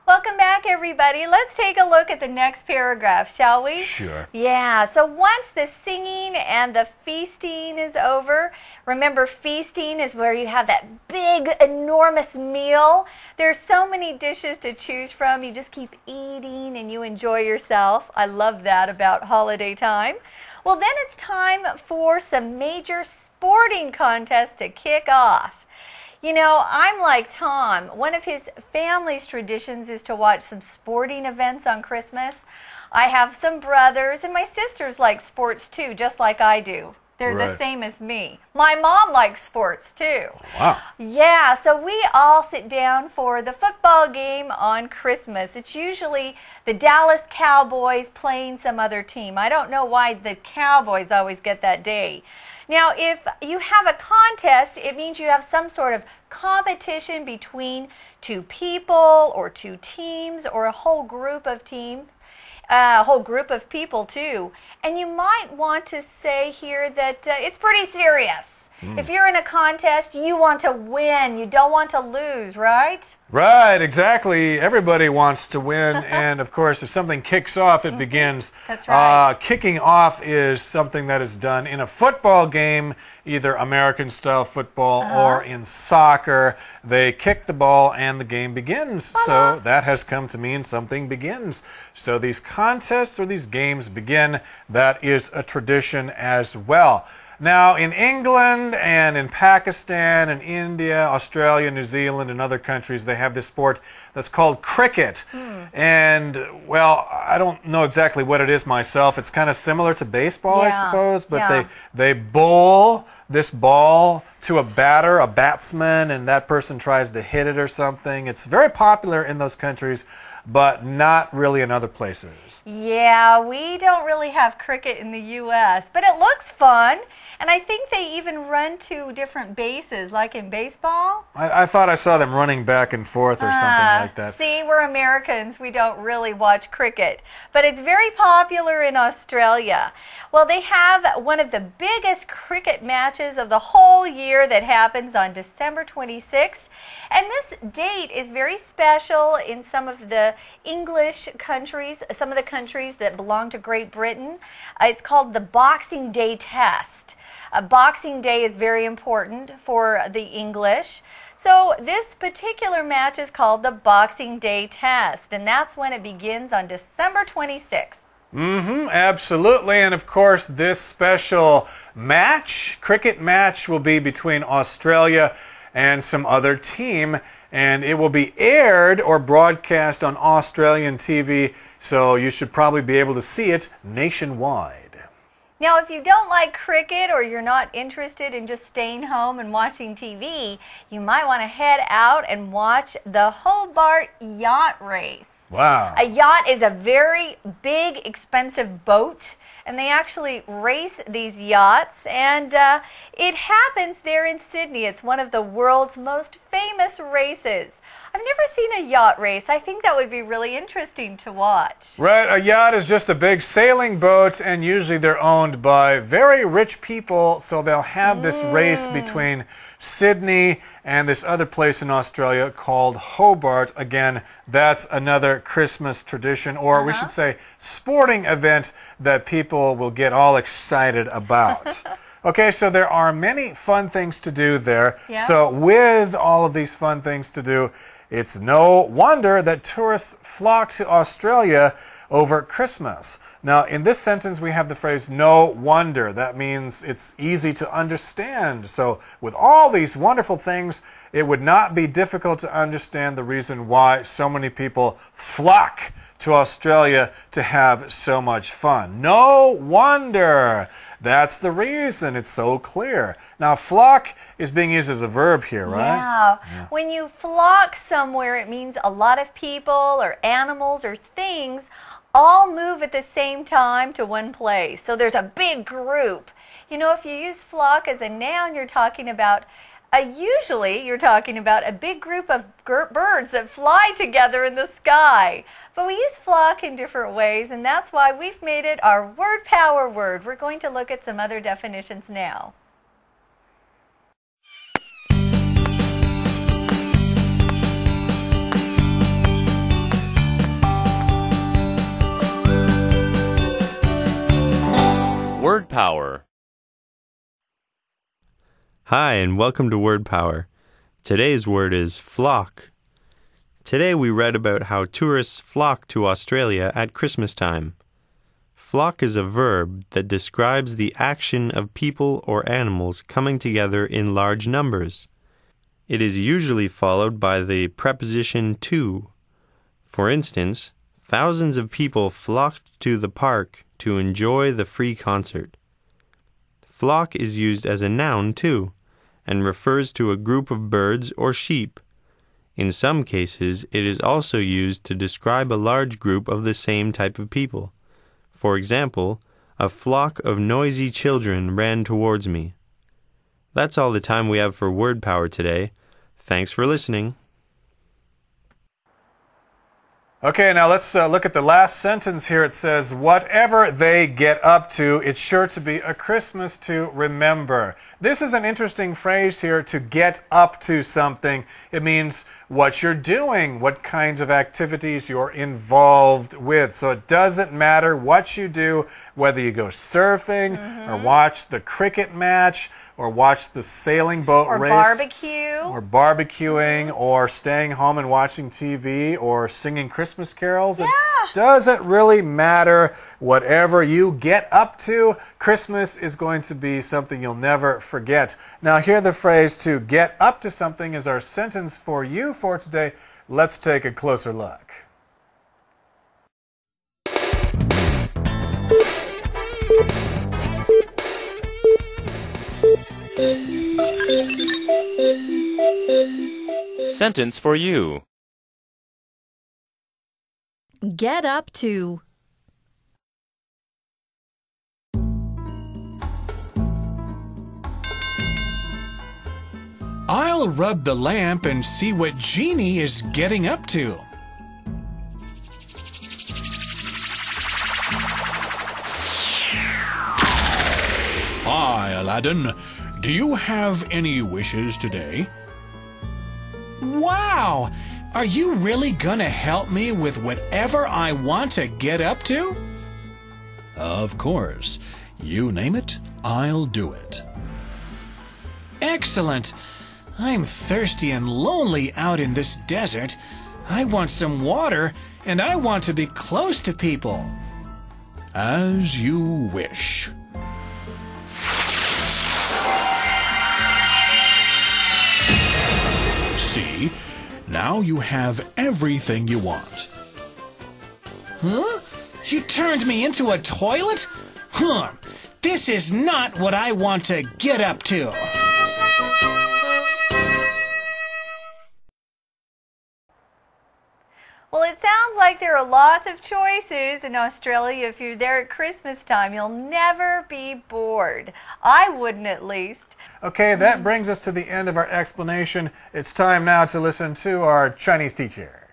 Welcome back, everybody. Let's take a look at the next paragraph, shall we? Sure. Yeah, so once the singing and the feasting is over, remember feasting is where you have that big, enormous meal. There's so many dishes to choose from. You just keep eating and you enjoy yourself. I love that about holiday time. Well, then it's time for some major sporting contests to kick off. You know, I'm like Tom. One of his family's traditions is to watch some sporting events on Christmas. I have some brothers, and my sisters like sports too, just like I do. They're the same as me. My mom likes sports too. Wow. Yeah, so we all sit down for the football game on Christmas. It's usually the Dallas Cowboys playing some other team. I don't know why the Cowboys always get that day. Now, if you have a contest, it means you have some sort of competition between two people or two teams or a whole group of teams, a whole group of people too. And you might want to say here that it's pretty serious. If you're in a contest, you want to win. You don't want to lose, right? Right, exactly. Everybody wants to win. And, of course, if something kicks off, it begins. That's right. Kicking off is something that is done in a football game, either American-style football or in soccer. They kick the ball and the game begins. So that has come to mean something begins. So these contests or these games begin. That is a tradition as well. Now, in England and in Pakistan and India, Australia, New Zealand, and other countries, they have this sport that's called cricket. And, well, I don't know exactly what it is myself. It's kind of similar to baseball, I suppose, but they bowl this ball to a batter, a batsman, and that person tries to hit it or something. It's very popular in those countries, but not really in other places. Yeah, we don't really have cricket in the U.S., but it looks fun. And I think they even run to different bases, like in baseball. I thought I saw them running back and forth or something like that. See, we're Americans. We don't really watch cricket. But it's very popular in Australia. Well, they have one of the biggest cricket matches of the whole year that happens on December 26th. And this date is very special in some of the English countries, some of the countries that belong to Great Britain. It's called the Boxing Day Test. Boxing Day is very important for the English. So this particular match is called the Boxing Day Test, and that's when it begins on December 26th. Absolutely. And of course, this special match, cricket match, will be between Australia and some other team, and it will be aired or broadcast on Australian TV, so you should probably be able to see it nationwide. Now, if you don't like cricket or you're not interested in just staying home and watching TV, you might want to head out and watch the Hobart Yacht Race. Wow. A yacht is a very big, expensive boat, and they actually race these yachts, and it happens there in Sydney. It's one of the world's most famous races. I've never seen a yacht race. I think that would be really interesting to watch. Right, a yacht is just a big sailing boat, and usually they're owned by very rich people, so they'll have this race between Sydney and this other place in Australia called Hobart. Again, that's another Christmas tradition, or we should say sporting event that people will get all excited about. Okay, so there are many fun things to do there. So with all of these fun things to do, it's no wonder that tourists flock to Australia over Christmas. Now, in this sentence, we have the phrase no wonder. That means it's easy to understand. So with all these wonderful things, it would not be difficult to understand the reason why so many people flock to Australia to have so much fun. No wonder. That's the reason. It's so clear. Now, flock is being used as a verb here, right? Yeah. When you flock somewhere, it means a lot of people or animals or things all move at the same time to one place. So there's a big group. You know, if you use flock as a noun, you're talking about usually you're talking about a big group of birds that fly together in the sky. But we use flock in different ways, and that's why we've made it our word power word. We're going to look at some other definitions now. Power. Hi, and welcome to Word Power. Today's word is flock. Today we read about how tourists flock to Australia at Christmas time. Flock is a verb that describes the action of people or animals coming together in large numbers. It is usually followed by the preposition to. For instance, thousands of people flocked to the park to enjoy the free concert. Flock is used as a noun too, and refers to a group of birds or sheep. In some cases, it is also used to describe a large group of the same type of people. For example, a flock of noisy children ran towards me. That's all the time we have for Word Power today. Thanks for listening. Okay, now let's look at the last sentence here. It says, whatever they get up to, it's sure to be a Christmas to remember. This is an interesting phrase here, to get up to something. It means what you're doing, what kinds of activities you're involved with. So it doesn't matter what you do, whether you go surfing or watch the cricket match or watch the sailing boat race. Or Or barbecuing, or staying home and watching TV, or singing Christmas carols. Yeah. It doesn't really matter. Whatever you get up to, Christmas is going to be something you'll never forget. Now, here the phrase to get up to something is our sentence for you for today. Let's take a closer look. Sentence for you. Get up to. I'll rub the lamp and see what Jeannie is getting up to. Hi, Aladdin. Do you have any wishes today? Wow! Are you really gonna help me with whatever I want to get up to? Of course. You name it, I'll do it. Excellent! I'm thirsty and lonely out in this desert. I want some water, and I want to be close to people. As you wish. See? Now you have everything you want. Huh? You turned me into a toilet? Huh. This is not what I want to get up to. Well, it sounds like there are lots of choices in Australia. If you're there at Christmas time, you'll never be bored. I wouldn't, at least. Okay, that brings us to the end of our explanation. It's time now to listen to our Chinese teacher.